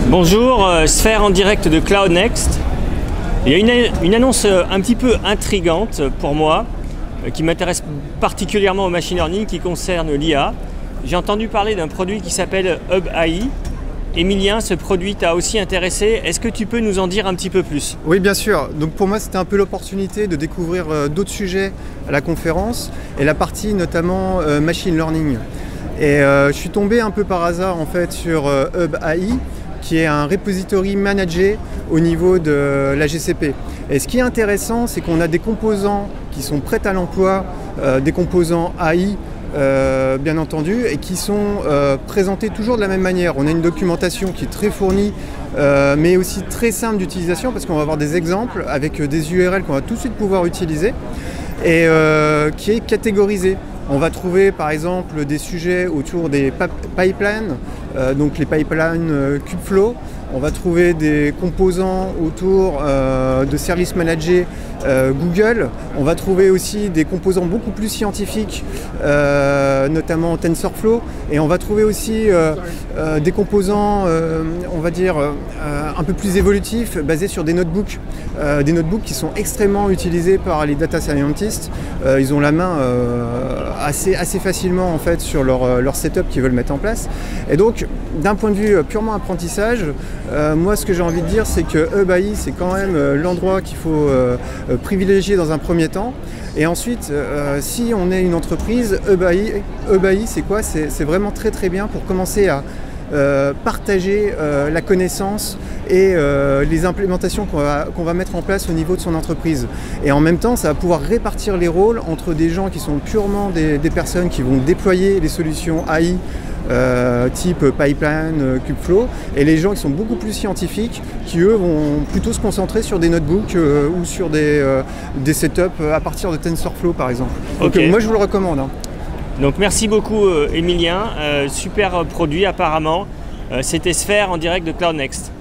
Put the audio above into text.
Bonjour, Sphère en direct de Cloud Next. Il y a une annonce un petit peu intrigante pour moi, qui m'intéresse particulièrement au machine learning, qui concerne l'IA. J'ai entendu parler d'un produit qui s'appelle Hub AI. Emilien, ce produit t'a aussi intéressé. Est-ce que tu peux nous en dire un petit peu plus? Oui, bien sûr. Donc pour moi, c'était un peu l'opportunité de découvrir d'autres sujets à la conférence et la partie notamment machine learning. Et je suis tombé un peu par hasard en fait sur Hub AI, qui est un repository managé au niveau de la GCP. Et ce qui est intéressant, c'est qu'on a des composants qui sont prêts à l'emploi, des composants AI, bien entendu, et qui sont présentés toujours de la même manière. On a une documentation qui est très fournie, mais aussi très simple d'utilisation, parce qu'on va avoir des exemples avec des URL qu'on va tout de suite pouvoir utiliser, et qui est catégorisée. On va trouver par exemple des sujets autour des pipelines, donc les pipelines Kubeflow. On va trouver des composants autour de services managés Google. On va trouver aussi des composants beaucoup plus scientifiques, notamment TensorFlow. Et on va trouver aussi des composants, on va dire, un peu plus évolutifs, basés sur des notebooks. Des notebooks qui sont extrêmement utilisés par les data scientists. Ils ont la main assez facilement en fait, sur leur setup qu'ils veulent mettre en place. Et donc, d'un point de vue purement apprentissage, moi ce que j'ai envie de dire, c'est que Hub AI, c'est quand même l'endroit qu'il faut privilégier dans un premier temps. Et ensuite, si on est une entreprise, Hub AI c'est quoi? C'est vraiment très bien pour commencer à partager la connaissance et les implémentations qu'on va mettre en place au niveau de son entreprise. Et en même temps, ça va pouvoir répartir les rôles entre des gens qui sont purement des personnes qui vont déployer les solutions AI type pipeline, Kubeflow, et les gens qui sont beaucoup plus scientifiques, qui eux vont plutôt se concentrer sur des notebooks ou sur des setups à partir de TensorFlow par exemple. Donc moi je vous le recommande. Donc merci beaucoup Emilien, super produit apparemment. C'était Sphère en direct de Cloud Next.